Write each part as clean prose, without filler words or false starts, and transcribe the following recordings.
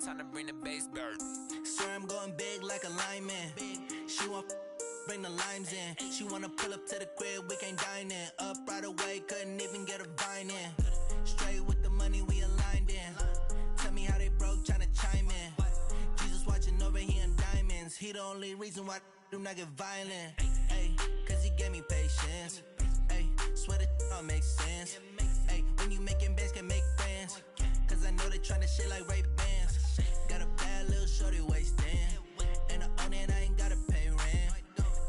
Time to bring the bass bird. Swear I'm going big like a lineman. She want bring the limes in. She wanna pull up to the crib, we can't dine in. Up right away, couldn't even get a vine in. Straight with the money, we aligned in. Tell me how they broke, tryna chime in. Jesus watching over here in diamonds. He the only reason why I do not get violent. Ay, cause he gave me patience. Ay, swear that all makes sense. Ay, when you making bands, can make friends. Cause I know they tryna shit like Ray-Bans. Got a bad little shorty wasting. And I own it, I ain't gotta pay rent.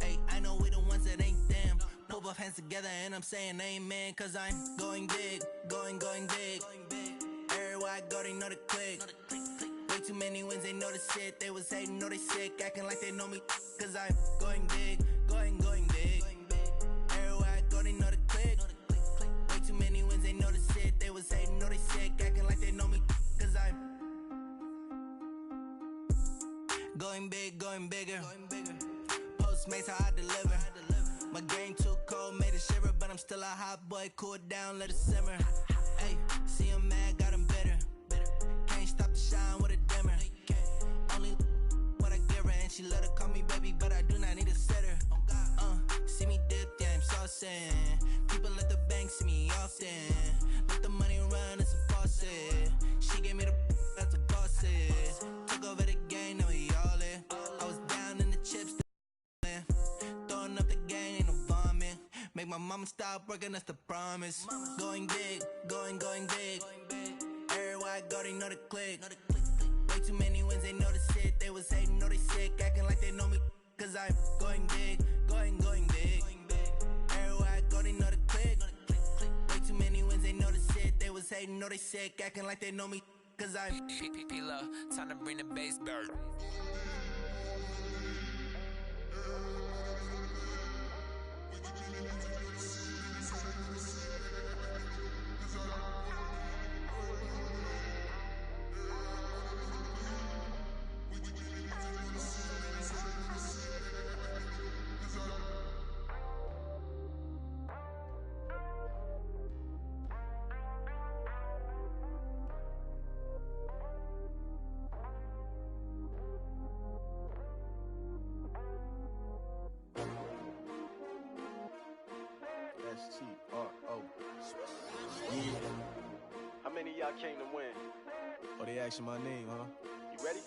Ay, I know we the ones that ain't them. Pull both hands together and I'm saying amen. Cause I'm going big, going big. Everywhere I go, they know the click. Way too many wins, they know the shit. They was hating, know they sick, acting like they know me. Cause I'm going big, going big. Everywhere I go, they know the click. Way too many wins, they know the shit. They was hating, know they sick, acting like they know me. Cause I'm going big, going bigger. Postmates, how I deliver. My game too cold, made it shiver. But I'm still a hot boy, cool it down, let it simmer. Hey, see him mad, got him bitter. Can't stop the shine with a dimmer. Only what I give her, and she let her call me baby, but I do not need a sitter. See me dip, yeah, I'm saucing. People at the bank see me often. Let the money run, it's a faucet. She gave me the that's a bosses. Took over the game, now we all in. I was down in the chips, throwing up the gang, ain't no vomit. Make my mama stop working, that's the promise. Going big, going big. Everywhere I go, they know the click. Way too many wins, they know the shit. They was hating, know they sick, acting like they know me. Cause I'm going big, going big. Everywhere I go, they know the click. Way too many wins, they know the shit. They was hating, know they sick, acting like they know me. Cause I'm time to bring the bass bird. S-T-R-O. Yeah. How many of y'all came to win? Oh, they asking my name, huh? You ready?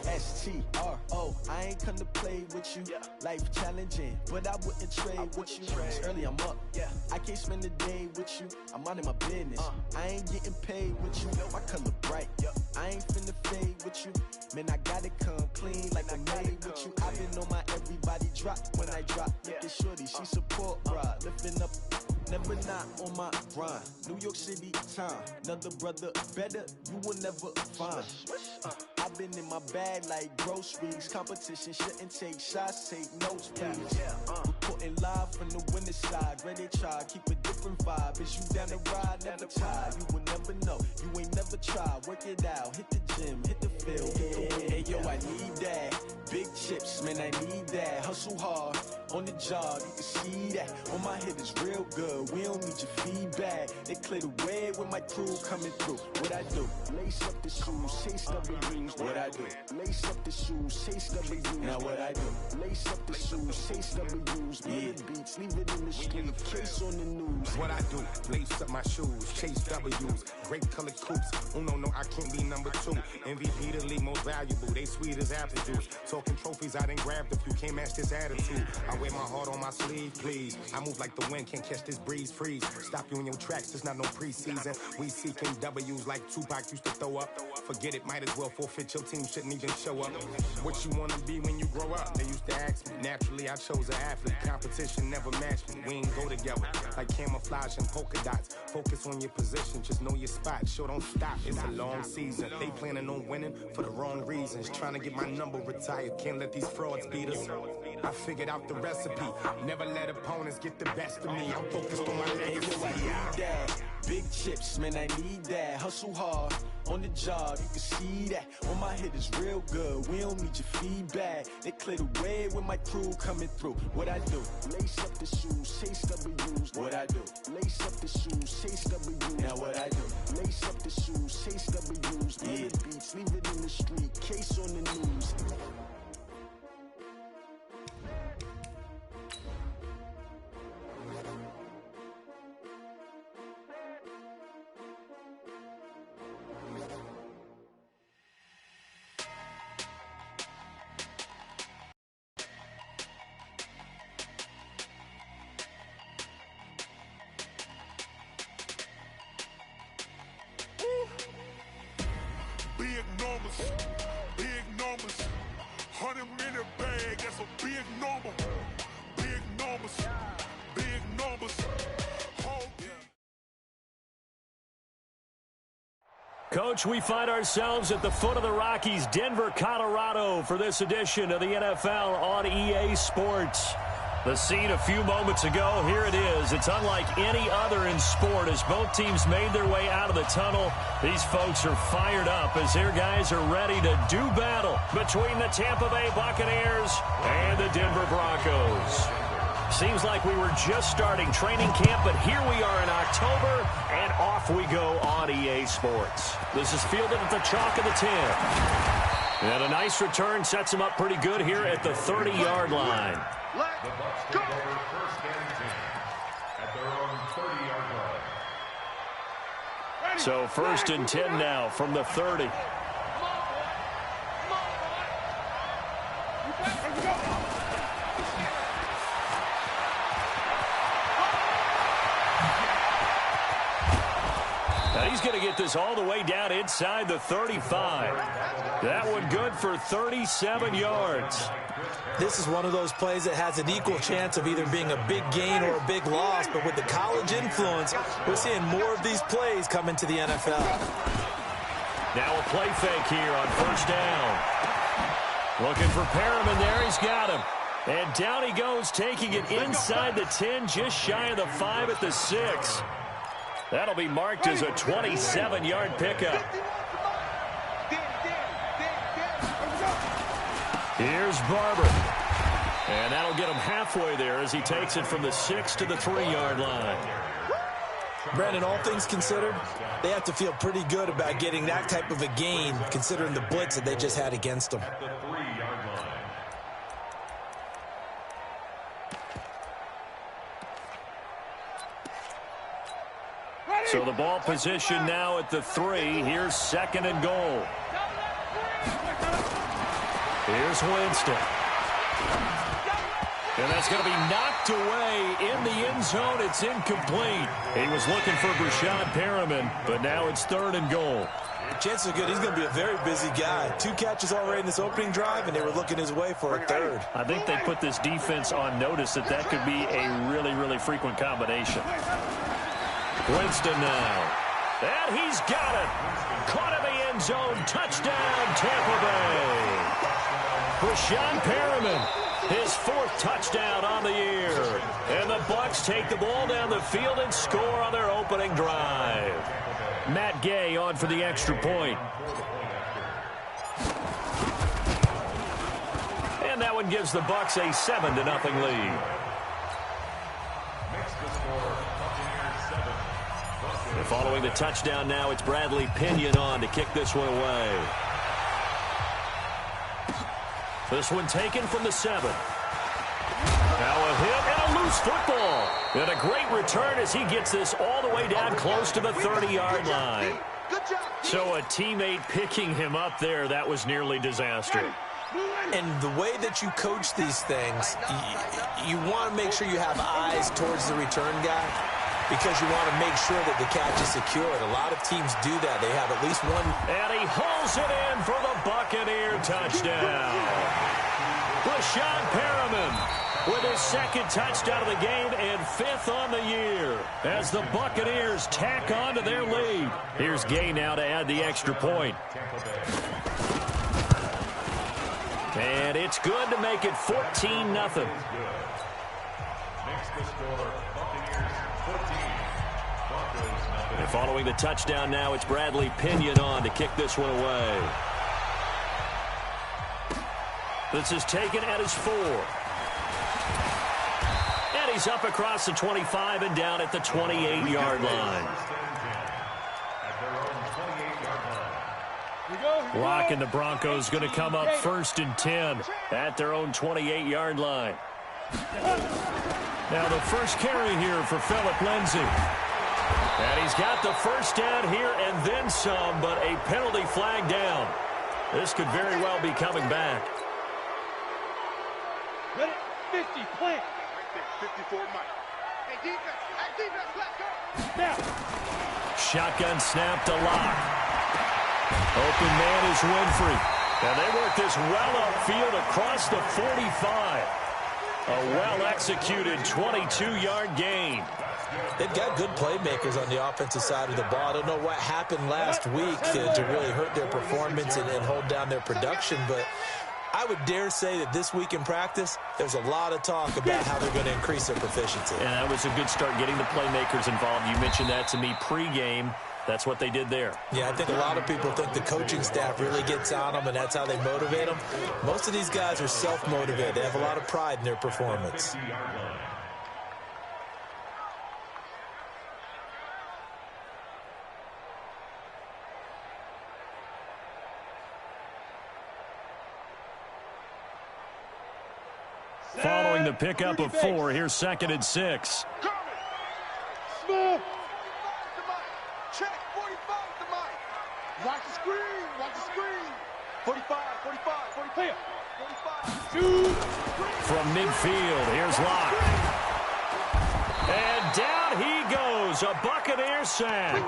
S-T-R-O. I ain't come to play with you. Yeah. Life challenging, but I wouldn't trade with you. It's early, I'm up. Yeah. I can't spend the day with you. I'm minding my business. I ain't getting paid with you. My color bright. Yeah. I ain't finna fade with you. Man, I gotta come clean like I'm made with you. I've been on my everybody drop when I drop. Look at shorty, she support ride. Lifting up, never not on my grind. New York City time. Another brother better, you will never find. I've been in my bag like groceries. Competition shouldn't take shots, take notes, please. Reporting live from the winning side. Ready to try, keep a different vibe. Is you down the ride, never tired. You will never know, you ain't never tried. Work it out, hit the gym, hit the field, hit the win. Hey yo, I need that. Big chips, man, I need that. Hustle hard, on the job, you can see that. On my head is real good, we don't need your feedback. They clear the way with my crew coming through. What I do? Lace up the shoes, chase W's. What I do? Lace up the shoes, chase W's. Now what I do? Lace up the shoes, chase W's. Million beats, leave it in the street, case on the news. What I do? Lace up my shoes, chase W's. Great color coops. Oh no, I can't be number two. MVP the league most valuable. They sweet as apple juice. Talking trophies, I done grabbed a few. Can't match this attitude. I wear my heart on my sleeve, please. I move like the wind, can't catch this breeze, freeze. Stop you in your tracks, it's not no preseason. We seeking W's like Tupac used to throw up. Forget it, might as well forfeit. Your team shouldn't even show up. What you wanna be when you grow up? They used to ask me. Naturally, I chose an athlete. Competition never matched me. We ain't go together like camouflage and polka dots. Focus on your position, just know your spot. Sure, don't stop. It's a long season. They planning on winning for the wrong reasons. Trying to get my number retired. Can't let these frauds beat us. I figured out the recipe. Never let opponents get the best of me. I'm focused on my legacy. big chips, man, I need that. Hustle hard on the job, you can see that. On my head is real good, we don't need your feedback. They clear the way with my crew coming through. What I do? Lace up the shoes, chase W's. What I do? Lace up the shoes, chase W's. Now what I do? Lace up the shoes, chase W's. Yeah. The beats, leave it in the street, case on the news. Big numbers, 100-minute bag, that's a big number. Big numbers, Coach, we find ourselves at the foot of the Rockies, Denver, Colorado, for this edition of the NFL on EA Sports. The scene a few moments ago, here it is. It's unlike any other in sport as both teams made their way out of the tunnel. These folks are fired up as their guys are ready to do battle between the Tampa Bay Buccaneers and the Denver Broncos. Seems like we were just starting training camp, but here we are in October, and off we go on EA Sports. This is fielded at the chalk of the 10. And a nice return sets him up pretty good here at the 30-yard line. The Bucs take over first and 10 at their own 30-yard line. So first and 10 now from the 30. Now he's going to get this all the way down inside the 35. That one good for 37 yards. This is one of those plays that has an equal chance of either being a big gain or a big loss, but with the college influence, we're seeing more of these plays come into the NFL. Now a play fake here on first down. Looking for Perriman there, he's got him. And down he goes, taking it inside the 10, just shy of the 5 at the 6. That'll be marked as a 27-yard pickup. Here's Barber. And that'll get him halfway there as he takes it from the 6 to the 3-yard line. Brandon, all things considered, they have to feel pretty good about getting that type of a gain, considering the blitz that they just had against them. The 3-yard line. So the ball position now at the 3. Here's second and goal. Here's Winston. And that's going to be knocked away in the end zone. It's incomplete. He was looking for Brashad Perriman, but now it's third and goal. Chances are good he's going to be a very busy guy. 2 catches already in this opening drive, and they were looking his way for a third. I think they put this defense on notice that that could be a really, really frequent combination. Winston now. And he's got it. Caught in the end zone. Touchdown, Tampa Bay. Brashad Perriman, his 4th touchdown on the year. And the Bucs take the ball down the field and score on their opening drive. Matt Gay on for the extra point. And that one gives the Bucs a 7-0 lead. And following the touchdown now, it's Bradley Pinion on to kick this one away. This one taken from the 7. Now a hit and a loose football. And a great return as he gets this all the way down close to the 30-yard line. So a teammate picking him up there, that was nearly disaster. And the way that you coach these things, you want to make sure you have eyes towards the return guy, because you want to make sure that the catch is secured. A lot of teams do that. They have at least one. And he hauls it in for the Buccaneer touchdown. Brashad Perriman with his 2nd touchdown of the game and 5th on the year as the Buccaneers tack on to their lead. Here's Gay now to add the extra point. And it's good to make it 14-0. Makes the score Buccaneers 14, And following the touchdown now, it's Bradley Pinion on to kick this one away. This is taken at his 4. And he's up across the 25 and down at the 28-yard line. Rock and the Broncos going to come up 1st and 10 at their own 28-yard line. Now the first carry here for Phillip Lindsay. And he's got the first down here and then some, but a penalty flag down. This could very well be coming back. 50, plant. 54, Mike. Hey, defense, let's go. Now. Shotgun snap to Lock. Open man is Winfrey. And they work this well upfield across the 45. A well-executed 22-yard gain. They've got good playmakers on the offensive side of the ball. I don't know what happened last week to really hurt their performance and hold down their production, but I would dare say that this week in practice, there's a lot of talk about how they're going to increase their proficiency. And that was a good start, getting the playmakers involved. You mentioned that to me pregame. That's what they did there. Yeah, I think a lot of people think the coaching staff really gets on them, and that's how they motivate them. Most of these guys are self-motivated. They have a lot of pride in their performance. Following the pickup of 4, here's 2nd and 6. Small. Check, 45 to Mike. Watch the screen, watch the screen. 45, 45. Shoot. From midfield, here's Locke. And down he goes, a Buccaneer sack.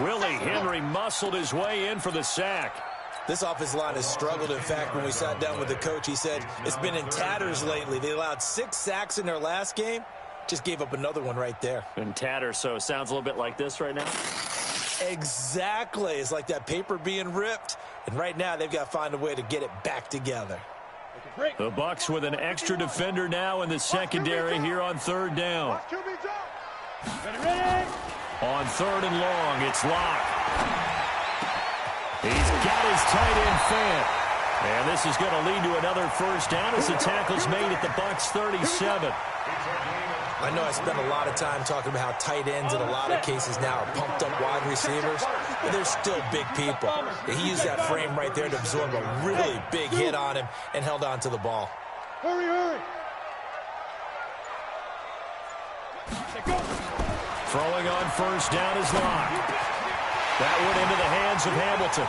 Willie Henry muscled his way in for the sack. This offensive line has struggled. In fact, when we sat down with the coach, he said it's been in tatters lately. They allowed 6 sacks in their last game. Just gave up another one right there. In tatters, so it sounds a little bit like this right now? Exactly. It's like that paper being ripped. And right now, they've got to find a way to get it back together. The Bucs with an extra defender now in the secondary here on 3rd down. On 3rd and long, it's Locke. He's got his tight end fan. And this is going to lead to another first down as the tackle's made at the Bucs 37. I know I spent a lot of time talking about how tight ends in a lot of cases now are pumped up wide receivers, but they're still big people. He used that frame right there to absorb a really big hit on him and held on to the ball. Hurry. Throwing on first down is Locke. That went into the hands of Hamilton.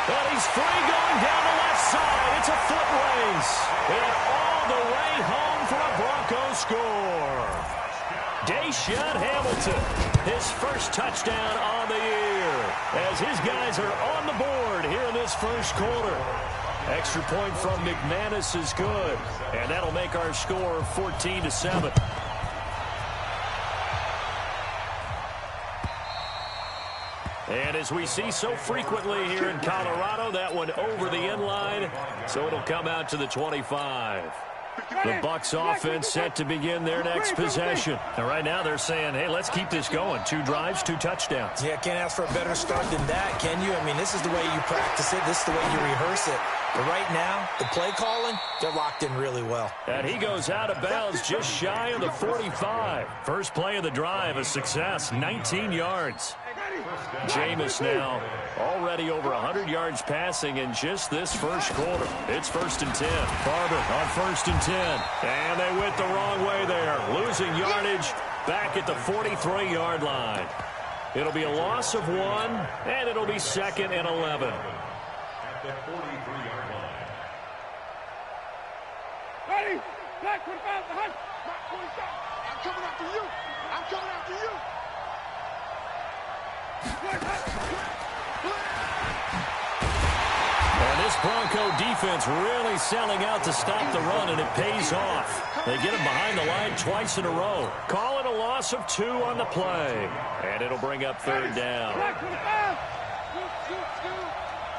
But he's free going down the left side. It's a foot race. And all the way home for a Broncos score. Deshaun Hamilton, his first touchdown on the year. As his guys are on the board here in this first quarter. Extra point from McManus is good. And that'll make our score 14-7. And as we see so frequently here in Colorado, that one over the end line, so it'll come out to the 25. The Bucs offense set to begin their next possession. And right now they're saying, hey, let's keep this going. 2 drives, 2 touchdowns. Yeah, can't ask for a better start than that, can you? I mean, this is the way you practice it. This is the way you rehearse it. But right now, the play calling, they're locked in really well. And he goes out of bounds just shy of the 45. First play of the drive, a success, 19 yards. Jameis now already over 100 yards passing in just this first quarter. It's 1st and 10. Barber on 1st and 10. And they went the wrong way there. Losing yardage back at the 43-yard line. It'll be a loss of 1, and it'll be 2nd and 11. At the 43-yard line. Ready? Back 25 behind. I'm coming after you. And this Bronco defense really selling out to stop the run, and it pays off. They get him behind the line twice in a row. Call it a loss of 2 on the play. And it'll bring up 3rd down.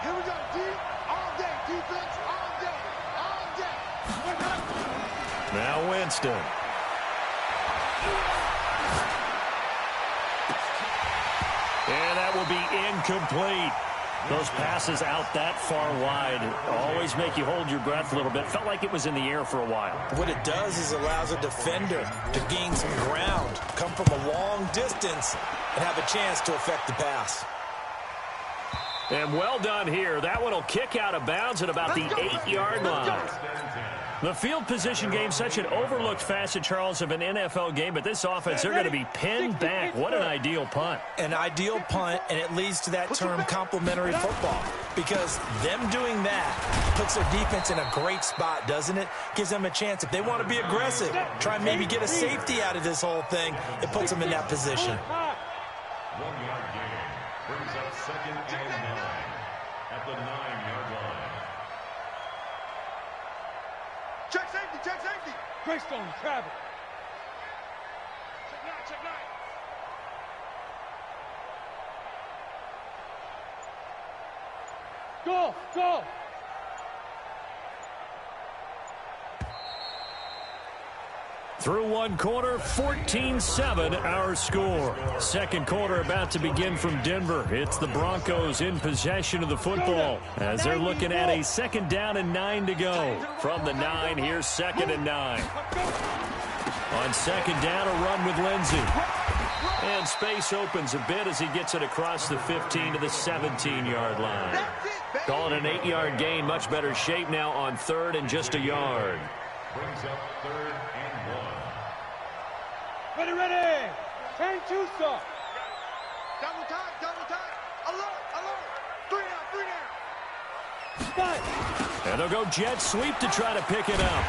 Here we go, D. All day, defense, all day. Now Winston. will be incomplete. Those passes out that far wide always make you hold your breath a little bit. Felt like it was in the air for a while. What it does is allows a defender to gain some ground, come from a long distance, and have a chance to affect the pass. And well done here. That one will kick out of bounds at about the 8-yard line. The field position game, such an overlooked facet, Charles, of an NFL game, but this offense, they're going to be pinned back. What an ideal punt. An ideal punt, and it leads to that term complementary football, because them doing that puts their defense in a great spot, doesn't it? Gives them a chance. If they want to be aggressive, try and maybe get a safety out of this whole thing, it puts them in that position. 1-yard gain brings up 2nd and 9 at the 9-yard line. Check safety, check safety. Greystone, travel. Check 9, check 9. Go, go. Through one quarter, 14-7 our score. Second quarter about to begin from Denver. It's the Broncos in possession of the football as they're looking at a 2nd down and 9 to go. From the 9, here's 2nd and 9. On 2nd down, a run with Lindsey. And space opens a bit as he gets it across the 15 to the 17-yard line. Call it an 8-yard gain. Much better shape now on 3rd and just a yard. Brings up 3rd and 1. Ready, ready. 10 2 stop. Double time. Alert, alert. 3 down. Stop. And they'll go jet sweep to try to pick it up.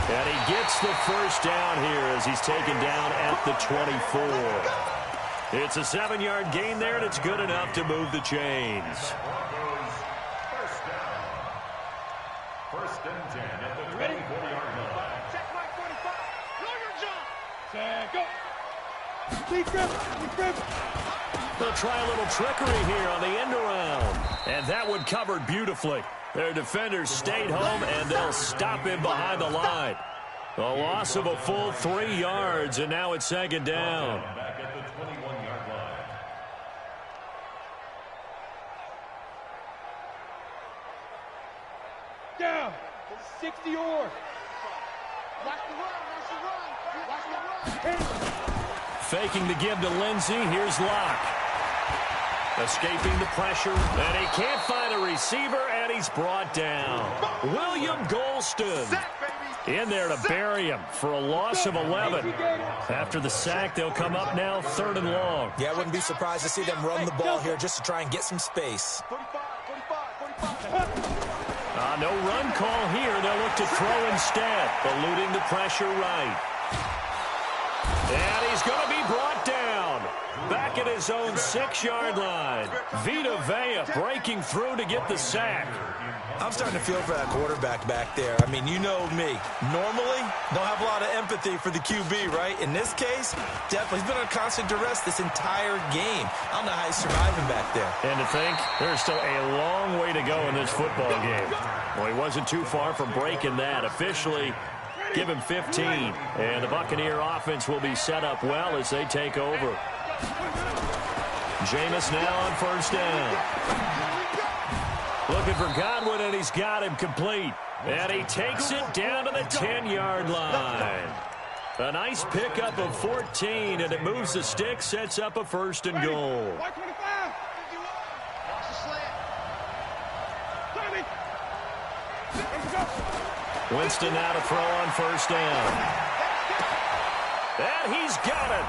And he gets the first down here as he's taken down at the 24. It's a 7-yard gain there, and it's good enough to move the chains. Broncos, first down. 1st and 10 at the 24-yard line. Check my 45. Lawyer jump. Set, go. Deep grip. They'll try a little trickery here on the end around. And that one covered beautifully. Their defenders stayed home, and they'll stop him behind the line. A loss of a full 3 yards, and now it's 2nd down. Back at the 21-yard line. Down. 60 or. Watch the run. Watch the run. Faking the give to Lindsey. Here's Locke. Escaping the pressure, and he can't find a receiver, and he's brought down. William Golston in there to bury him for a loss of 11. After the sack, they'll come up now 3rd and long. Yeah, I wouldn't be surprised to see them run the ball here just to try and get some space. 45. No run call here. They'll look to throw instead, eluding the pressure right. And he's going to be brought down. Back at his own 6-yard line. Vita Vea breaking through to get the sack. I'm starting to feel for that quarterback back there. I mean, you know me. Normally, don't have a lot of empathy for the QB, right? In this case, definitely. He's been under constant duress this entire game. I don't know how he's surviving back there. And to think, there's still a long way to go in this football game. Well, he wasn't too far from breaking that. Officially, give him 15. And the Buccaneer offense will be set up well as they take over. Jameis now on 1st down. Looking for Godwin, and he's got him complete. And he takes it down to the 10-yard line. A nice pickup of 14, and it moves the stick, sets up a 1st and goal. Winston now to throw on 1st down. And he's got it.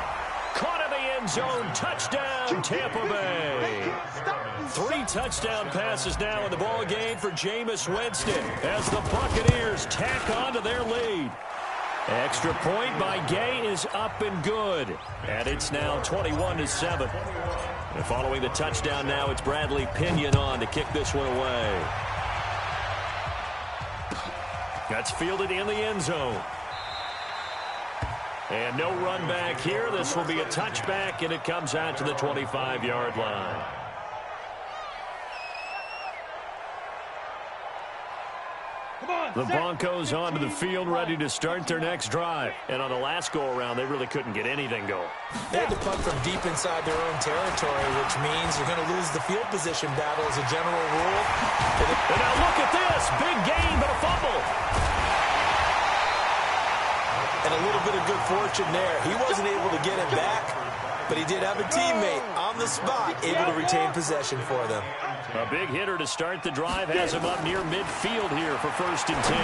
Caught in the end zone. Touchdown, Tampa Bay. 3 touchdown passes now in the ball game for Jameis Winston as the Buccaneers tack on to their lead. Extra point by Gay is up and good. And it's now 21-7. And following the touchdown now, it's Bradley Pinion on to kick this one away. That's fielded in the end zone. And no run back here. This will be a touchback, and it comes out to the 25-yard line. Come on. The Broncos onto the field, ready to start their next drive. And on the last go-around, they really couldn't get anything going. They had to punt from deep inside their own territory, which means you're going to lose the field position battle as a general rule. And now look at this. Big gain, but a fumble. And a little bit of good fortune there. He wasn't able to get it back, but he did have a teammate on the spot able to retain possession for them. A big hitter to start the drive has him up near midfield here for 1st and 10.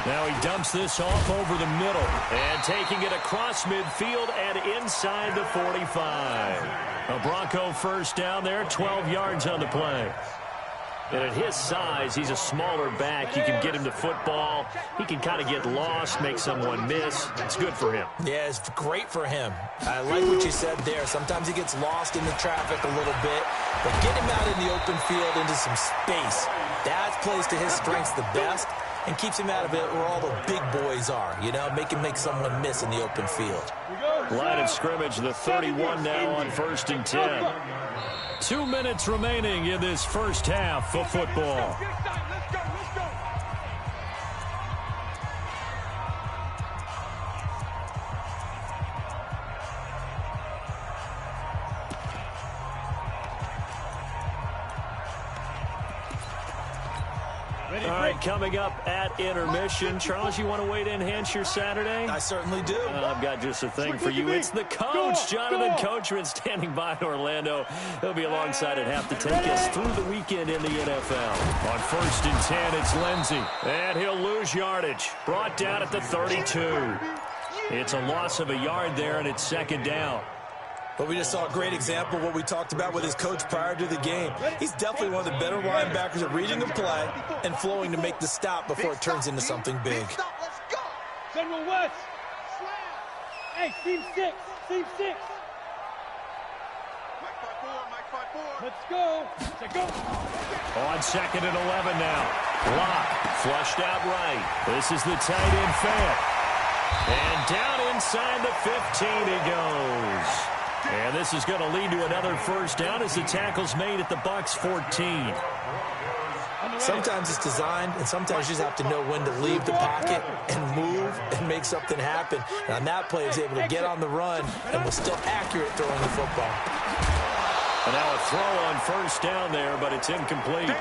Now he dumps this off over the middle and taking it across midfield and inside the 45. A Bronco first down there, 12 yards on the play. And at his size, he's a smaller back. You can get him to football. He can kind of get lost, make someone miss. It's good for him. Yeah, it's great for him. I like what you said there. Sometimes he gets lost in the traffic a little bit, but get him out in the open field into some space. That plays to his strengths the best and keeps him out of it where all the big boys are, you know, make him make someone miss in the open field. Line of scrimmage, the 31 now on 1st and 10. 2 minutes remaining in this first half of football. All right, coming up at intermission. Charles, you want to wait to enhance your Saturday? I certainly do. I've got just a thing for you. It's the coach, Jonathan Coachman, standing by in Orlando. He'll be alongside at half to take us through the weekend in the NFL. On 1st and 10, it's Lindsey. And he'll lose yardage. Brought down at the 32. It's a loss of a yard there, and it's 2nd down. But we just saw a great example of what we talked about with his coach prior to the game. He's definitely one of the better linebackers at reading the play and flowing to make the stop before it turns into something big. General West. Hey, team 6. Team 6. Let's go. Let's go. On 2nd and 11 now. Lock flushed out right. This is the tight end Fant. And down inside the 15 he goes. And this is going to lead to another first down as the tackle's made at the Bucs 14. Sometimes it's designed, and sometimes you just have to know when to leave the pocket and move and make something happen. And on that play, he was able to get on the run and was still accurate throwing the football. And now a throw on 1st down there, but it's incomplete.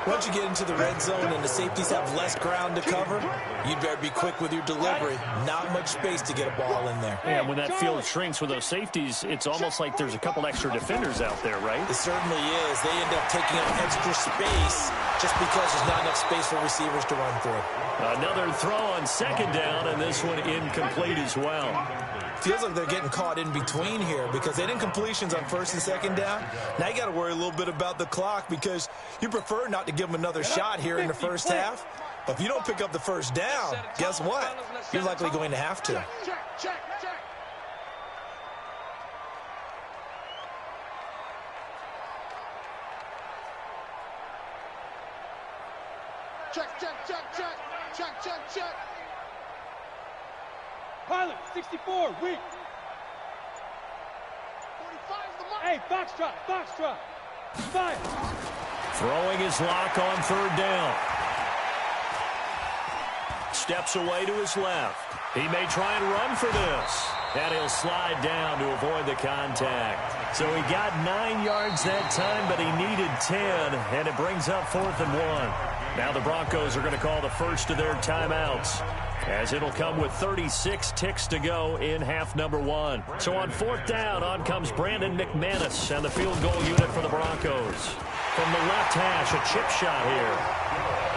Once you get into the red zone and the safeties have less ground to cover, you'd better be quick with your delivery. Not much space to get a ball in there. Yeah, when that field shrinks with those safeties, it's almost like there's a couple extra defenders out there, right? It certainly is. They end up taking up extra space just because there's not enough space for receivers to run through. Another throw on 2nd down, and this one incomplete as well. Feels like they're getting caught in between here because they didn't completions on 1st and 2nd down. Now you got to worry a little bit about the clock because you prefer not to give them another shot here in the first half. But if you don't pick up the first down, guess what? You're likely going to have to. Check. Pilot, 64, weak. 45 the mark. Hey, box drop. 5. Throwing his lock on 3rd down. Steps away to his left. He may try and run for this. And he'll slide down to avoid the contact. So he got 9 yards that time, but he needed 10, and it brings up 4th and 1. Now the Broncos are going to call the first of their timeouts, as it'll come with 36 ticks to go in half number 1. So on 4th down, on comes Brandon McManus and the field goal unit for the Broncos. From the left hash, a chip shot here.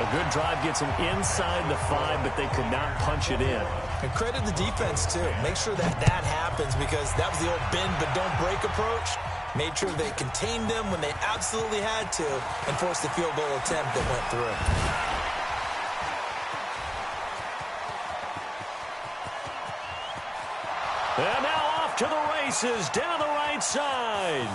A good drive gets him inside the 5, but they could not punch it in. And credit the defense, too. Make sure that happens because that was the old bend but don't break approach. Made sure they contained them when they absolutely had to and forced the field goal attempt that went through. And now off to the races down the right side.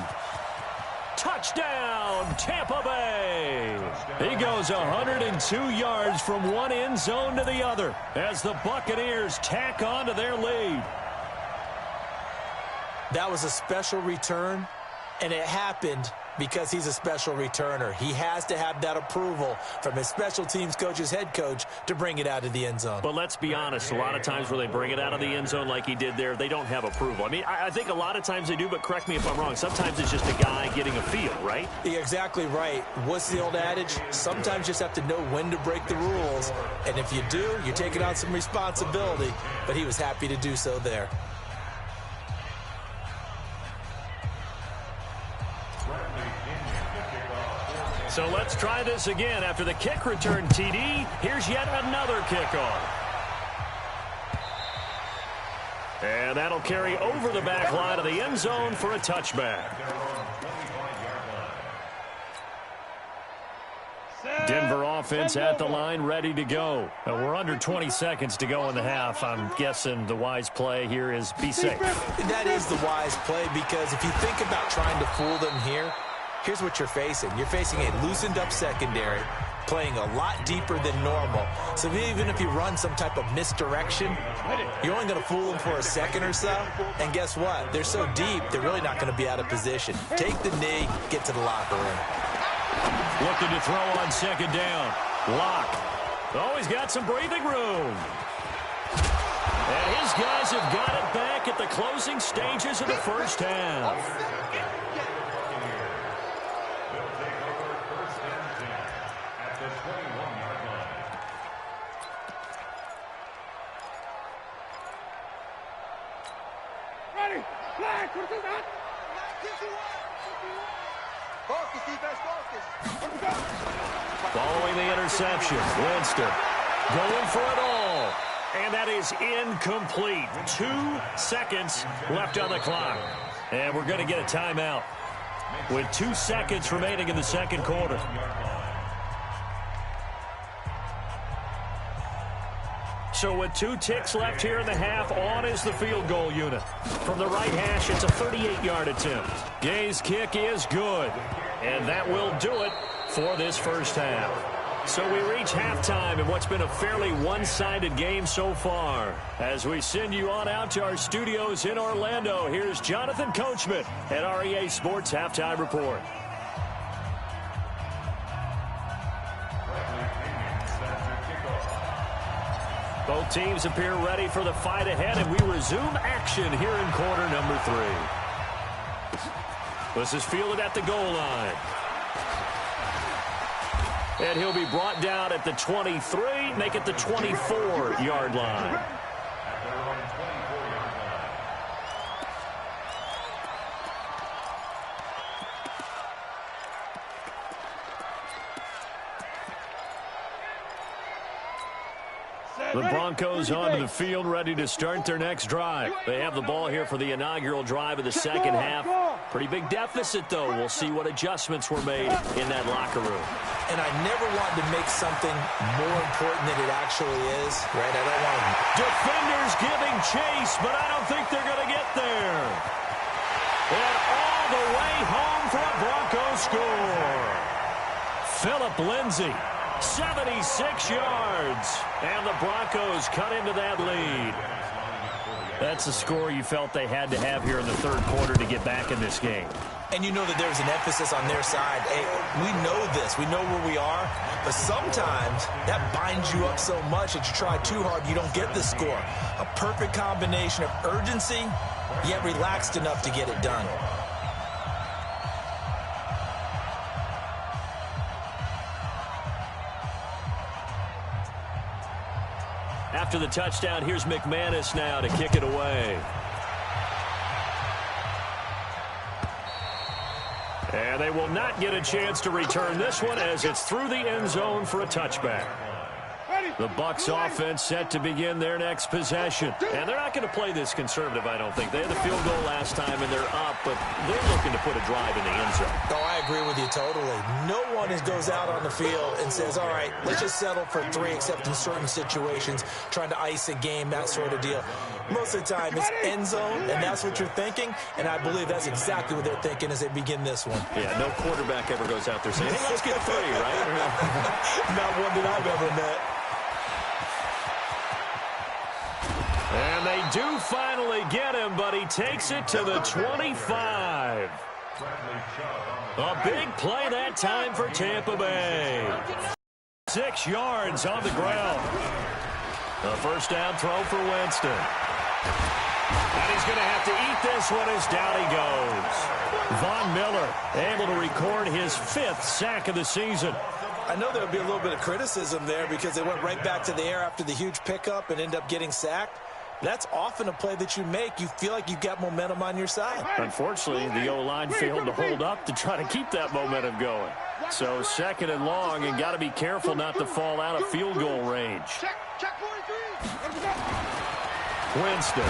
Touchdown, Tampa Bay. He goes 102 yards from one end zone to the other as the Buccaneers tack on to their lead. That was a special return, and it happened because he's a special returner. He has to have that approval from his special teams coach's head coach to bring it out of the end zone. But let's be honest, a lot of times where they bring it out of the end zone like he did there, they don't have approval. I mean, I think a lot of times they do, but correct me if I'm wrong. Sometimes it's just a guy getting a feel, right? You're exactly right. What's the old adage? Sometimes you just have to know when to break the rules. And if you do, you're taking on some responsibility. But he was happy to do so there. So let's try this again. After the kick return TD, here's yet another kickoff. And that'll carry over the back line of the end zone for a touchback. Denver offense at the line, ready to go. We're under 20 seconds to go in the half. I'm guessing the wise play here is be safe. That is the wise play, because if you think about trying to fool them here, here's what you're facing. You're facing a loosened up secondary, playing a lot deeper than normal. So even if you run some type of misdirection, you're only going to fool them for a second or so. And guess what? They're so deep, they're really not going to be out of position. Take the knee, get to the locker room. Looking to throw on second down. Lock. Always got some breathing room. And his guys have got it back at the closing stages of the first half. Ready, flag, what is that? Focus, defense, focus. Following the interception, Winston going for it all. And that is incomplete. 2 seconds left on the clock. And we're going to get a timeout with 2 seconds remaining in the second quarter. So with 2 ticks left here in the half, on is the field goal unit. From the right hash, it's a 38-yard attempt. Gay's kick is good. And that will do it for this first half. So we reach halftime in what's been a fairly one-sided game so far. As we send you on out to our studios in Orlando, here's Jonathan Coachman at REA Sports Halftime Report. Both teams appear ready for the fight ahead, and we resume action here in quarter number 3. This is fielded at the goal line. And he'll be brought down at the 23, make it the 24-yard line. The Broncos onto the field, ready to start their next drive. They have the ball here for the inaugural drive of the second half. Pretty big deficit, though. We'll see what adjustments were made in that locker room. And I never wanted to make something more important than it actually is, right? I don't want to... Defenders giving chase, but I don't think they're going to get there. And all the way home for a Broncos score. Phillip Lindsay. 76 yards, and the Broncos cut into that lead. That's the score you felt they had to have here in the third quarter to get back in this game. And you know that there's an emphasis on their side. Hey, we know this. We know where we are. But sometimes that binds you up so much that you try too hard, you don't get the score. A perfect combination of urgency, yet relaxed enough to get it done. After the touchdown, here's McManus now to kick it away. And they will not get a chance to return this one as it's through the end zone for a touchback. The Bucs offense set to begin their next possession. And they're not going to play this conservative, I don't think. They had the field goal last time, and they're up, but they're looking to put a drive in the end zone. Oh, I agree with you totally. No one goes out on the field and says, all right, let's just settle for 3, except in certain situations, trying to ice a game, that sort of deal. Most of the time, it's end zone, and that's what you're thinking, and I believe that's exactly what they're thinking as they begin this one. Yeah, no quarterback ever goes out there saying, hey, let's get 3, right? Not one that I've ever met. And they do finally get him, but he takes it to the 25. A big play that time for Tampa Bay. 6 yards on the ground. A first down throw for Winston. And he's going to have to eat this one as down he goes. Von Miller able to record his 5th sack of the season. I know there would be a little bit of criticism there because they went right back to the air after the huge pickup and end up getting sacked. That's often a play that you make. You feel like you've got momentum on your side. Unfortunately, the O-line failed to hold up to try to keep that momentum going. So 2nd and long, and got to be careful not to fall out of field goal range. Winston.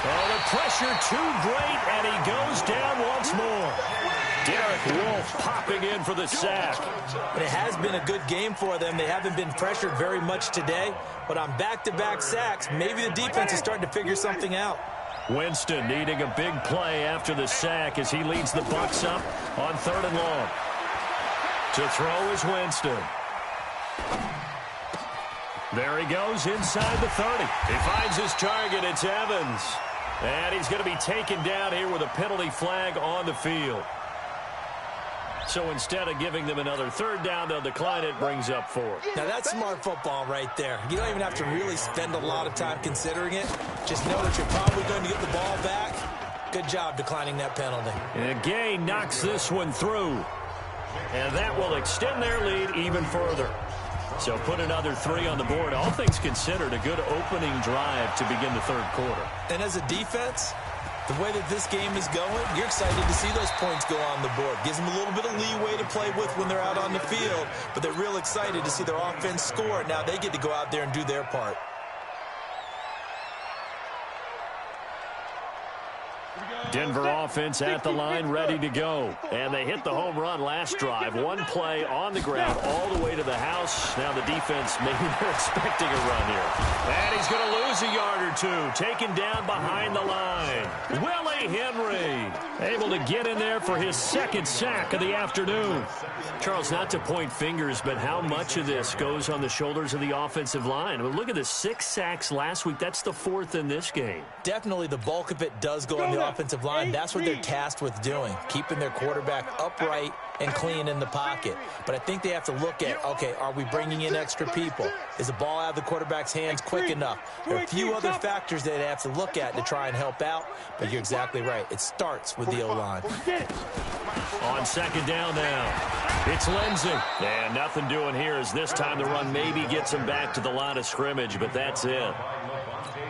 Oh, the pressure too great, and he goes down once more. Derek Wolfe popping in for the sack. It has been a good game for them. They haven't been pressured very much today, but on back-to-back sacks, maybe the defense is starting to figure something out. Winston needing a big play after the sack as he leads the Bucs up on 3rd and long. To throw is Winston. There he goes inside the 30. He finds his target. It's Evans. And he's going to be taken down here with a penalty flag on the field. So instead of giving them another 3rd down, they'll decline it, brings up 4. Now that's smart football right there. You don't even have to really spend a lot of time considering it. Just know that you're probably going to get the ball back. Good job declining that penalty. And Gay knocks this one through. And that will extend their lead even further. So put another 3 on the board. All things considered, a good opening drive to begin the 3rd quarter. And as a defense, the way that this game is going, you're excited to see those points go on the board. Gives them a little bit of leeway to play with when they're out on the field, but they're real excited to see their offense score. Now they get to go out there and do their part. Denver offense at the line, ready to go. And they hit the home run last drive. One play on the ground all the way to the house. Now the defense, maybe they're expecting a run here. And he's going to lose a yard or 2. Taken down behind the line. Willie Henry able to get in there for his 2nd sack of the afternoon. Charles, not to point fingers, but how much of this goes on the shoulders of the offensive line? I mean, look at the 6 sacks last week. That's the 4th in this game. Definitely the bulk of it does go on the offensive line. That's what they're tasked with doing, keeping their quarterback upright and clean in the pocket. But I think they have to look at, okay, are we bringing in extra people? Is the ball out of the quarterback's hands quick enough? There are a few other factors that they have to look at to try and help out, but you're exactly right. It starts with the O-line. On 2nd down now, it's Lindsey. And nothing doing here as this time the run maybe gets him back to the line of scrimmage, but that's it.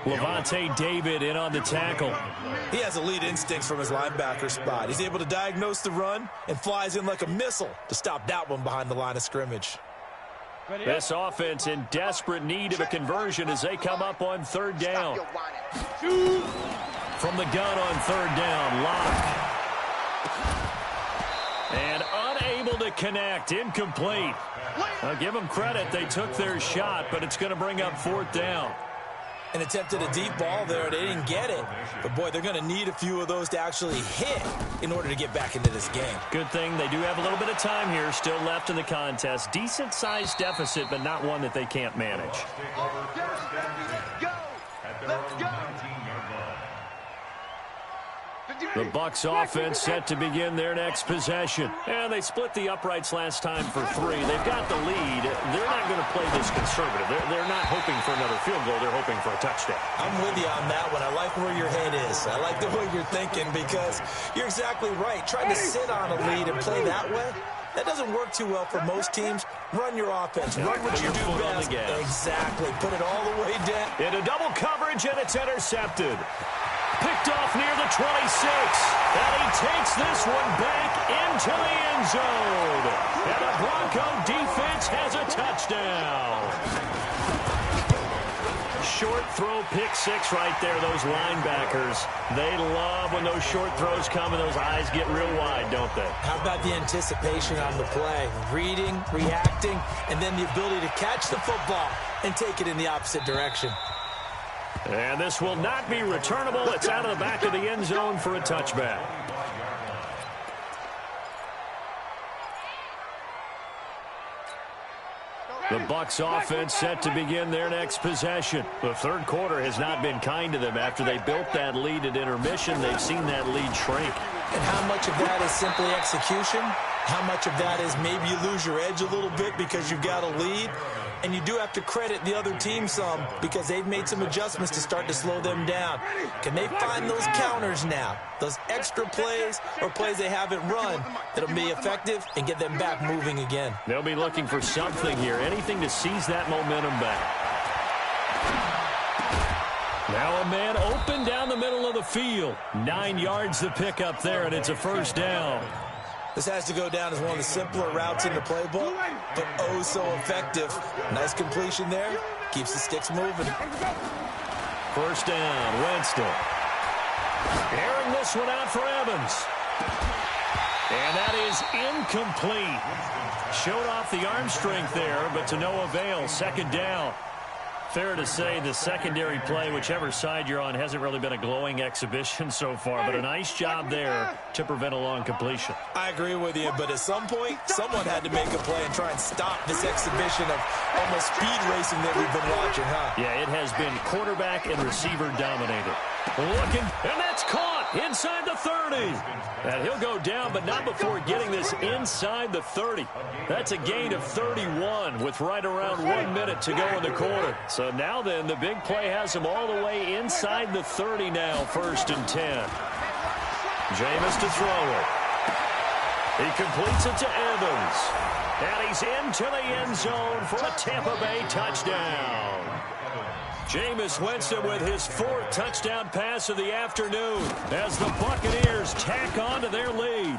Levante David in on the tackle. He has elite instincts from his linebacker spot. He's able to diagnose the run and flies in like a missile to stop that one behind the line of scrimmage. This offense in desperate need of a conversion as they come up on 3rd down. From the gun on 3rd down, Locke. And unable to connect, incomplete. I'll give them credit, they took their shot, but it's going to bring up 4th down. And attempted a deep ball there. They didn't get it. But, boy, they're going to need a few of those to actually hit in order to get back into this game. Good thing they do have a little bit of time here still left in the contest. Decent-sized deficit, but not one that they can't manage. Let's go. The Bucs offense set to begin their next possession. And they split the uprights last time for 3. They've got the lead. They're not going to play this conservative. They're not hoping for another field goal. They're hoping for a touchdown. I'm with you on that one. I like where your head is. I like the way you're thinking because you're exactly right. Trying to sit on a lead and play that way, that doesn't work too well for most teams. Run your offense. Run what you do best. Exactly. Put it all the way down. Into double coverage, and it's intercepted. Picked off near the 26. And he takes this one back into the end zone. And the Bronco defense has a touchdown. Short throw, pick 6 right there. Those linebackers, they love when those short throws come and those eyes get real wide, don't they? How about the anticipation on the play? Reading, reacting, and then the ability to catch the football and take it in the opposite direction. And this will not be returnable. It's out of the back of the end zone for a touchback. The Bucs offense set to begin their next possession. The third quarter has not been kind to them. After they built that lead at intermission, they've seen that lead shrink. And how much of that is simply execution? How much of that is maybe you lose your edge a little bit because you've got a lead? And you do have to credit the other team some because they've made some adjustments to start to slow them down. Can they find those counters now, those extra plays or plays they haven't run that'll be effective and get them back moving again? They'll be looking for something here, anything to seize that momentum back. Now a man open down the middle of the field. 9 yards to pick up there, and it's a first down. This has to go down as one of the simpler routes in the playbook, but oh so effective. Nice completion there. Keeps the sticks moving. First down, Winston. Airing this one out for Evans. And that is incomplete. Showed off the arm strength there, but to no avail. Second down. Fair to say the secondary play, whichever side you're on, hasn't really been a glowing exhibition so far, but a nice job there to prevent a long completion. I agree with you, but at some point, someone had to make a play and try and stop this exhibition of almost speed racing that we've been watching, huh? Yeah, it has been quarterback and receiver dominated. Looking, and that's caught inside the 30. And he'll go down, but not before getting this inside the 30. That's a gain of 31 with right around 1 minute to go in the quarter. So now then, the big play has him all the way inside the 30 now, 1st and 10. Jameis to throw it. He completes it to Evans. And he's into the end zone for a Tampa Bay touchdown. Jameis Winston with his 4th touchdown pass of the afternoon as the Buccaneers tack on to their lead.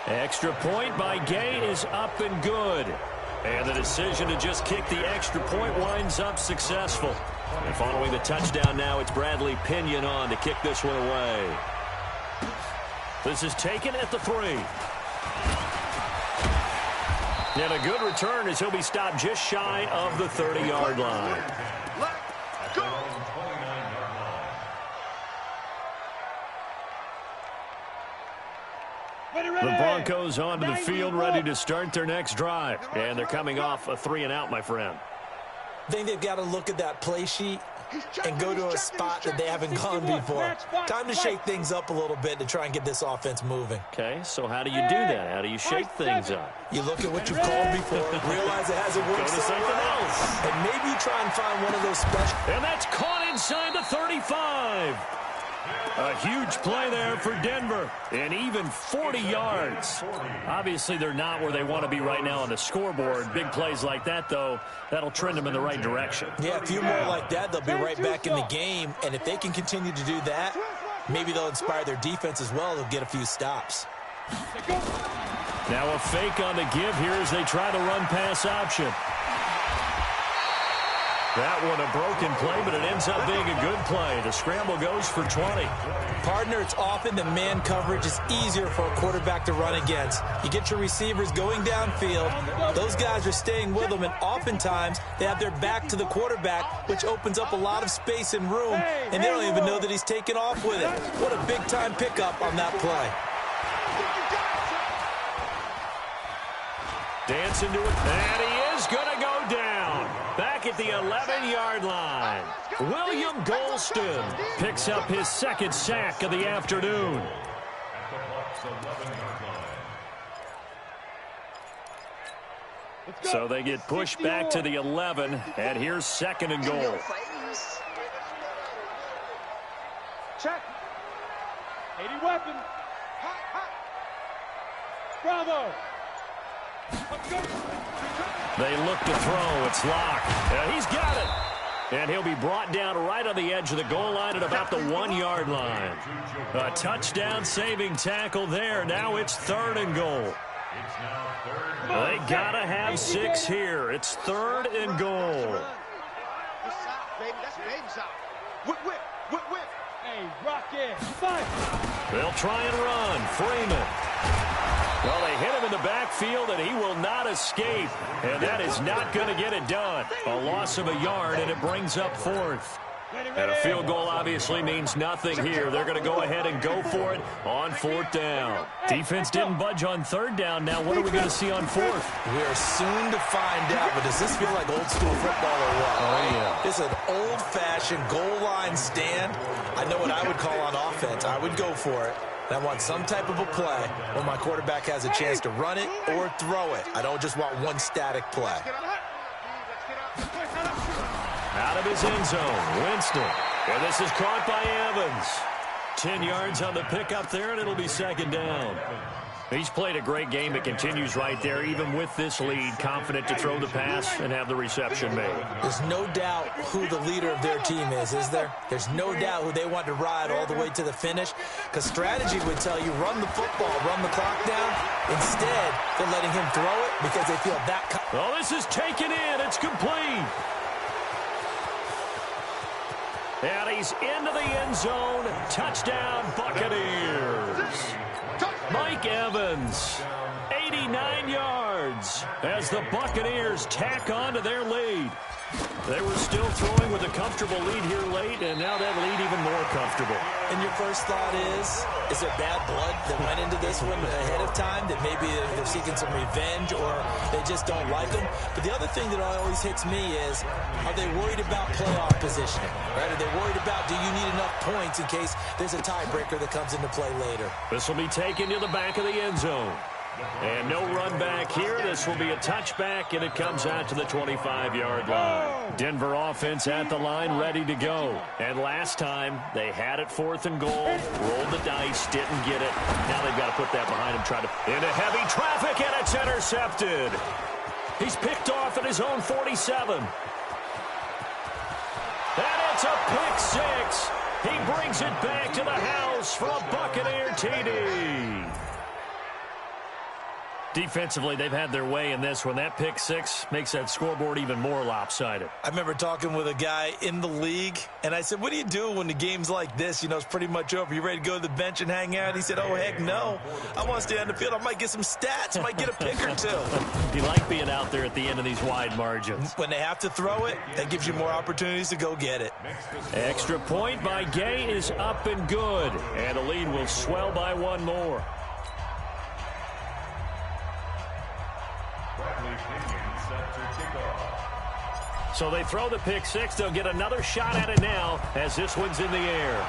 Extra point by Gay is up and good. And the decision to just kick the extra point winds up successful. And following the touchdown now, it's Bradley Pinion on to kick this one away. This is taken at the 3. And a good return as he'll be stopped just shy of the 30-yard line. The Broncos onto the field, ready to start their next drive. And they're coming off a 3-and-out, my friend. I think they've got to look at that play sheet and go to a spot that they haven't gone before. Time to shake things up a little bit to try and get this offense moving. Okay, so how do you do that? How do you shake things up? You look at what you've called before, realize it hasn't worked Go to something else. And maybe you try and find one of those special. And that's caught inside the 35. A huge play there for Denver, and even 40 yards. Obviously, they're not where they want to be right now on the scoreboard. Big plays like that, though, that'll trend them in the right direction. Yeah, a few more like that, they'll be right back in the game. And if they can continue to do that, maybe they'll inspire their defense as well. They'll get a few stops. Now a fake on the give here as they try the run-pass option. That one a broken play, but it ends up being a good play. The scramble goes for 20. Partner, it's often the man coverage is easier for a quarterback to run against. You get your receivers going downfield. Those guys are staying with them, and oftentimes they have their back to the quarterback, which opens up a lot of space and room, and they don't even know that he's taken off with it. What a big-time pickup on that play. Dancing to it, and he is going to go down. Back at the 11-yard line. William Golston picks up his 2nd sack of the afternoon. So they get pushed back to the 11, and here's 2nd and goal. Check. 80 weapon. Bravo. They look to throw. It's locked. He's got it. And he'll be brought down right on the edge of the goal line at about the 1-yard line. A touchdown-saving tackle there. Now it's 3rd and goal. They got to have 6 here. It's 3rd and goal. Hey, Rocket. Fight. They'll try and run. Freeman. Well, they hit him in the backfield, and he will not escape. And that is not going to get it done. A loss of a yard, and it brings up 4th. And a field goal obviously means nothing here. They're going to go ahead and go for it on 4th down. Defense didn't budge on 3rd down. Now what are we going to see on 4th? We are soon to find out, but does this feel like old school football or what? Oh, yeah. It's an old-fashioned goal line stand. I know what I would call on offense. I would go for it. I want some type of a play where my quarterback has a chance to run it or throw it. I don't just want one static play. Out of his end zone, Winston. And this is caught by Evans. 10 yards on the pickup there, and it'll be second down. He's played a great game. It continues right there, even with this lead, confident to throw the pass and have the reception made. There's no doubt who the leader of their team is there? There's no doubt who they want to ride all the way to the finish, because strategy would tell you run the football, run the clock down. Instead, they're letting him throw it because they feel that. Oh, this is taken in. It's complete. And he's into the end zone. Touchdown, Buccaneers. Mike Evans, 89 yards as the Buccaneers tack on to their lead. They were still throwing with a comfortable lead here late, and now that lead even more comfortable. And your first thought is there bad blood that went into this one ahead of time, that maybe they're seeking some revenge or they just don't like them? But the other thing that always hits me is, are they worried about playoff positioning? Right? Are they worried about, do you need enough points in case there's a tiebreaker that comes into play later? This will be taken to the back of the end zone. And no run back here. This will be a touchback, and it comes out to the 25-yard line. Denver offense at the line, ready to go. And last time, they had it 4th and goal, rolled the dice, didn't get it. Now they've got to put that behind them, try to into heavy traffic, and it's intercepted. He's picked off at his own 47. And it's a pick six. He brings it back to the house for a Buccaneer TD. Defensively, they've had their way in this one. That pick six makes that scoreboard even more lopsided. I remember talking with a guy in the league, and I said, what do you do when the game's like this? You know, it's pretty much over. You ready to go to the bench and hang out? He said, oh, heck no. I want to stay on the field. I might get some stats. I might get a pick or two. You like being out there at the end of these wide margins. When they have to throw it, that gives you more opportunities to go get it. Extra point by Gay is up and good. And the lead will swell by one more. So they throw the pick six. They'll get another shot at it now as this one's in the air.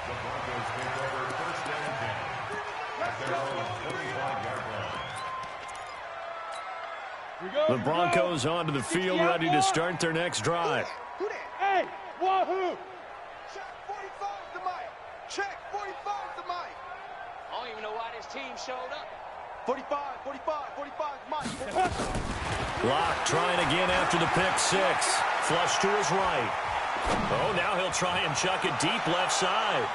The Broncos take over 1st and 10 at their own 45-yard line. The Broncos onto the field, ready to start their next drive. Hey, wahoo! Check 45 the mic. Check 45 the mic. I don't even know why this team showed up. 45 mic. Locke trying again after the pick six. Flush to his right. Oh, now he'll try and chuck it deep left side.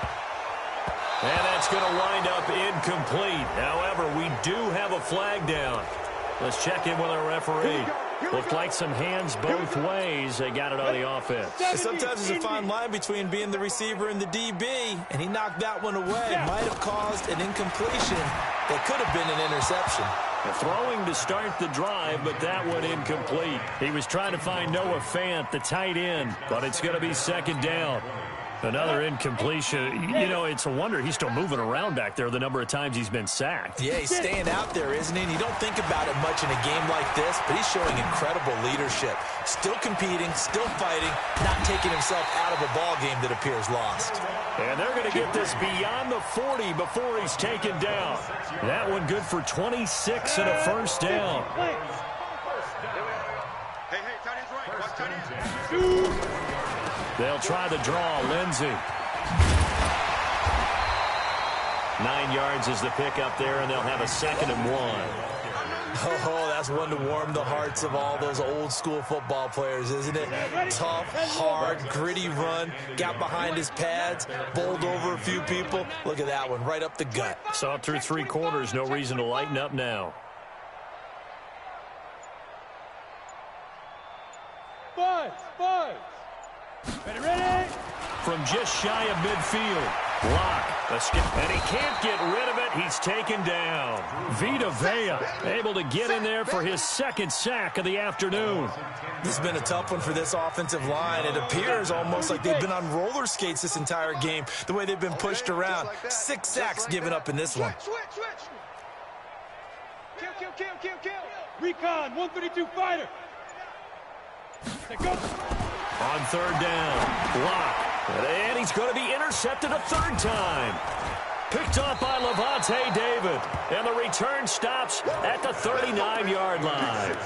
And that's going to wind up incomplete. However, we do have a flag down. Let's check in with our referee. Looked like some hands both ways. They got it on the offense. Sometimes there's a fine line between being the receiver and the DB, and he knocked that one away. Might have caused an incompletion that could have been an interception. Throwing to start the drive, but that one incomplete. He was trying to find Noah Fant, the tight end, but it's going to be second down. Another incompletion. You know, it's a wonder he's still moving around back there the number of times he's been sacked. Yeah, he's staying out there, isn't he? And you don't think about it much in a game like this, but he's showing incredible leadership. Still competing, still fighting, not taking himself out of a ball game that appears lost. And they're going to get this beyond the 40 before he's taken down. That one good for 26 and a first down. Hey, tight end's right. Watch tight end. They'll try the draw. Lindsey. 9 yards is the pickup there, and they'll have a 2nd and 1. Oh, that's one to warm the hearts of all those old-school football players, isn't it? Tough, hard, gritty run. Got behind his pads, bowled over a few people. Look at that one, right up the gut. Saw through 3 quarters. No reason to lighten up now. Five. Ready? From just shy of midfield. Locke. And he can't get rid of it. He's taken down. Vita Vea able to get in there for his 2nd sack of the afternoon. This has been a tough one for this offensive line. It appears almost like they've been on roller skates this entire game, the way they've been pushed around. 6 sacks given up in this one. Switch. Kill. Recon, 132 fighter. Go. On 3rd down, Locke And he's going to be intercepted a third time. Picked up by Levante David. And the return stops at the 39-yard line.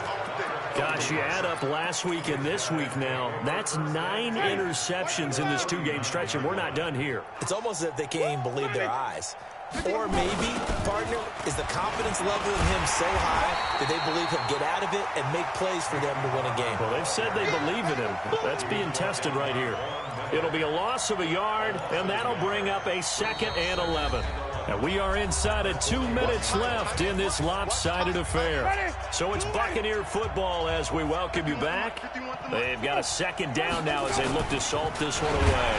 Gosh, you add up last week and this week now. That's 9 interceptions in this 2-game stretch, and we're not done here. It's almost as if they can't even believe their eyes. Or maybe, partner, is the confidence level in him so high that they believe he'll get out of it and make plays for them to win a game. Well, they've said they believe in him. That's being tested right here. It'll be a loss of a yard, and that'll bring up a 2nd and 11. And we are inside of 2 minutes left in this lopsided affair. So it's Buccaneer football as we welcome you back. They've got a 2nd down now as they look to salt this one away.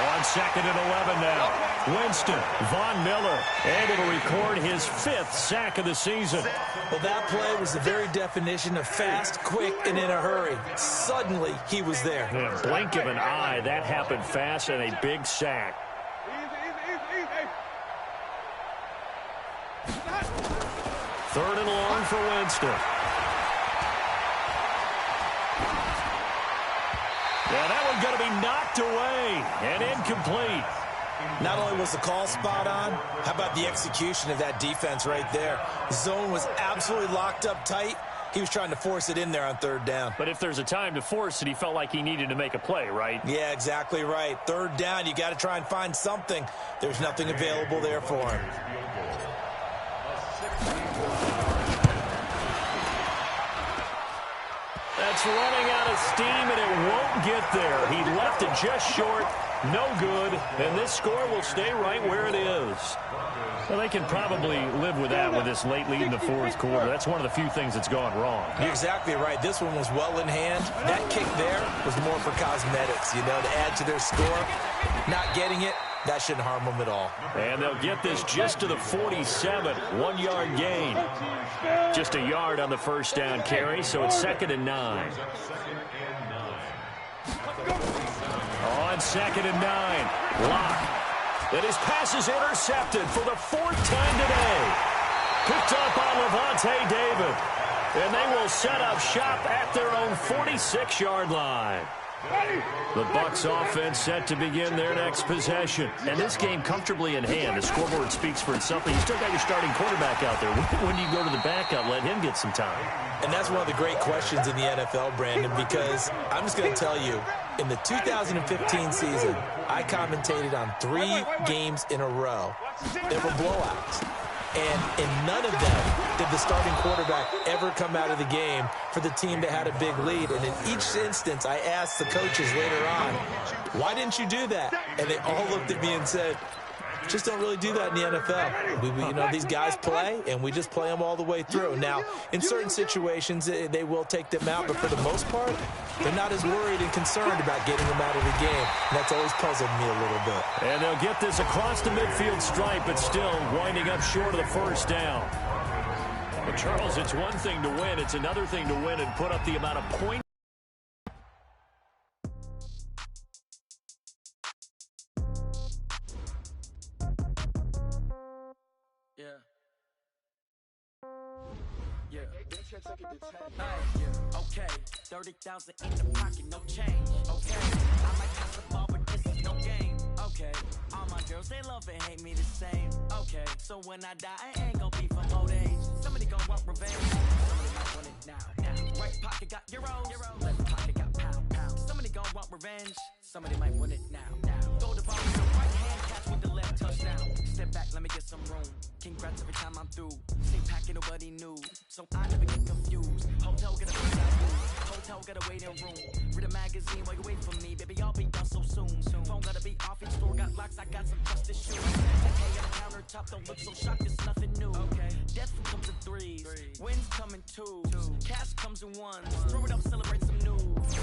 On 2nd and 11 now. Winston, Von Miller, able to record his 5th sack of the season. Well, that play was the very definition of fast, quick, and in a hurry. Suddenly, he was there. In a blink of an eye, that happened fast and a big sack. Third and long for Winston. Yeah, that one's going to be knocked away and incomplete. Not only was the call spot on, how about the execution of that defense right there? The zone was absolutely locked up tight. He was trying to force it in there on 3rd down. But if there's a time to force it, he felt like he needed to make a play, right? Yeah, exactly right. 3rd down, you got to try and find something. There's nothing available there for him. That's running out of steam, and it won't get there. He left it just short. No good, and this score will stay right where it is. Well, they can probably live with that with this late lead in the 4th quarter. That's one of the few things that's gone wrong. You're exactly right. This one was well in hand. That kick there was more for cosmetics, you know, to add to their score. Not getting it, that shouldn't harm them at all. And they'll get this just to the 47, 1-yard gain. Just a yard on the 1st down carry, so it's 2nd and 9. On 2nd and 9, Locke. And his pass is intercepted for the 4th time today. Picked up by Levante David. And they will set up shop at their own 46-yard line. The Bucs offense set to begin their next possession. And this game comfortably in hand. The scoreboard speaks for itself. You still got your starting quarterback out there. When do you go to the backup? Let him get some time. And that's one of the great questions in the NFL, Brandon, because I'm just going to tell you, in the 2015 season, I commentated on 3 games in a row that were blowouts. And in none of them did the starting quarterback ever come out of the game for the team that had a big lead. And in each instance, I asked the coaches later on, why didn't you do that? And they all looked at me and said, just don't really do that in the NFL. You know, these guys play, and we just play them all the way through. Now, in certain situations, they will take them out, but for the most part, they're not as worried and concerned about getting them out of the game. And that's always puzzled me a little bit. And they'll get this across the midfield stripe, but still winding up short of the 1st down. But, Charles, it's one thing to win. It's another thing to win and put up the amount of points. Okay, 30,000 in the pocket, no change. Okay, I might pass the ball, but this is no game. Okay, all my girls, they love and hate me the same. Okay, so when I die, I ain't gonna be from old age. Somebody gonna want revenge. Somebody might want it now. Right pocket got euros, left pocket got pound. Somebody gonna want revenge. Somebody might want it now. Throw the ball with the right hand, catch with the left touchdown. Step back, let me get some room. Congrats every time I'm through. Same packet, nobody knew, so I never get confused. Hotel, get a hotel, get a waiting room. Read a magazine while you wait for me, baby. I'll be done so soon. Phone gotta be off, each store got locks. I got some trusted shoes. Okay, on the countertop, don't look so shocked. It's nothing new. Okay, death comes in 3s, wins come in 2s, cash comes in 1s. Throw it up, celebrate some news.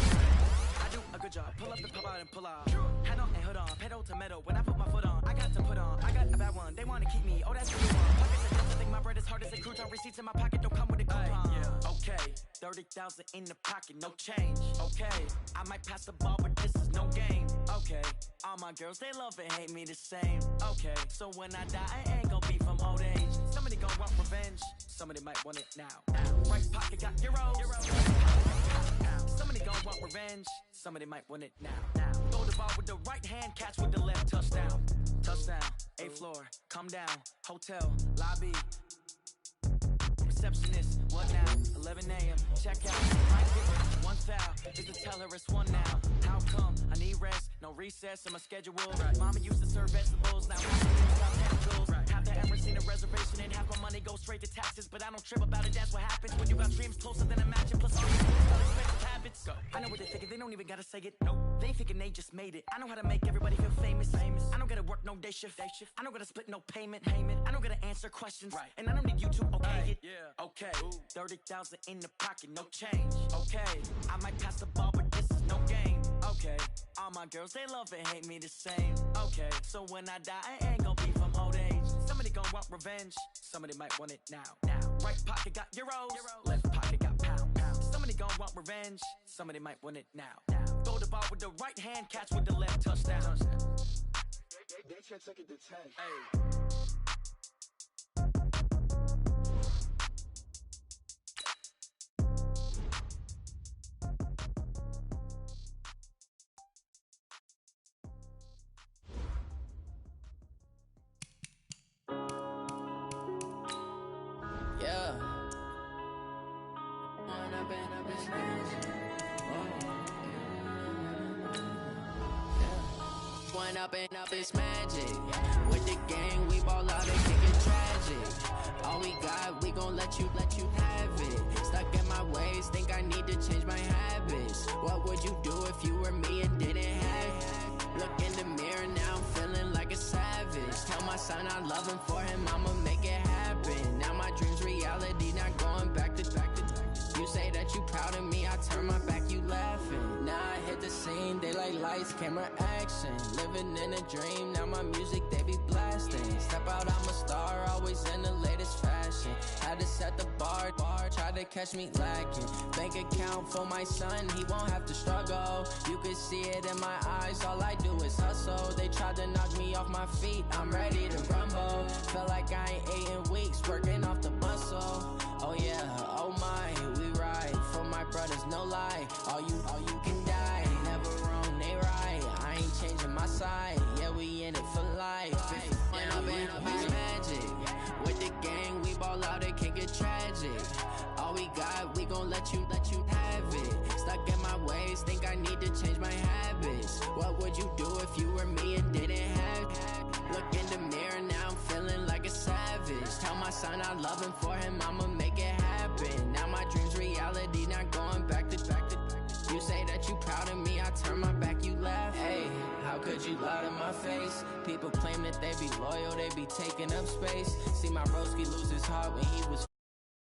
I do a good job. Pull up the pop out and pull out. Head on and hood on, pedal to metal. When I put my foot on, I got to put on. I got a bad one. They want to keep me. Oh, that's a good one. Pockets are just, I think my bread is hard as a crouton. Receipts in my pocket don't come with a coupon. Okay, 30,000 in the pocket, no change. Okay, I might pass the ball, but this is no game. Okay, all my girls, they love and hate me the same. Okay, so when I die, I ain't gonna be from old age. Somebody gonna want revenge. Somebody might want it now. Right pocket got euros. Somebody gonna want revenge. Somebody might want it now. Throw the ball with the right hand, catch with the left, touchdown. Touchdown, 8th floor, come down, hotel, lobby. Receptionist, what now? 11 a.m., check out. Right here, one foul, is to tell her it's one now. How come? I need rest, no recess in my schedule. Right. Mama used to serve vegetables, now I'm got tentacles. Right. Half the Emerson a reservation and half my money goes straight to taxes. But I don't trip about it, that's what happens when you got dreams closer than imagine. Plus all these unexpected habits. Go. I know what they thinking, they don't even gotta say it. Nope. They thinking they just made it. I know how to make everybody feel famous. I don't gotta work no day shift. I don't gotta split no payment. I don't gotta answer questions. Right. And I don't need you to okay it. Yeah. Okay. 30,000 in the pocket, no change. Okay. I might pass the ball, but this is no game. Okay. All my girls, they love and hate me the same. Okay. So when I die, I ain't gon' be from old age. Somebody gon' want revenge. Somebody might want it now. Right pocket got euros. Left pocket got pounds. Somebody gon' want revenge. Somebody might want it now. Throw the ball with the right hand, catch with the left, touchdown. They can't take it to 10. Hey. Yeah. One up and up, it's magic. With the gang, we ball out and kick it tragic. All we got, we gon' let you have it. Stuck in my ways, think I need to change my habits. What would you do if you were me and didn't have it? Look in the mirror, now I'm feeling like a savage. Tell my son I love him, for him I'ma make it happen. Now my dream's reality, not going back to. You say that you proud of me, I turn my back, you laughing. Now I hit the scene, they like lights, camera, action. Living in a dream, now my music, they be blasting. Step out, I'm a star, always in the latest fashion. Had to set the bar, try to catch me lacking. Bank account for my son, he won't have to struggle. You can see it in my eyes, all I do is hustle. They tried to knock me off my feet, I'm ready to rumble. Feel like I ain't ate in weeks, working off the muscle. Oh yeah, oh my, we ride for my brothers, no lie. All you can die, never wrong, they right. I ain't changing my side, yeah, we in it for life. And up it's magic. With the gang, we ball out, it can get tragic. All we got, we gon' let you have it. Stuck in my ways, think I need to change my habits. What would you do if you were me and didn't have it? Look in the mirror, now I'm feeling like a savage. Tell my son I love him, for him I'ma make it happen. Now my dream's reality, not going back to. You say that you proud of me, I turn my back, you laugh. Hey, how could you lie to my face? People claim that they be loyal, they be taking up space. See my broski lose his heart when he was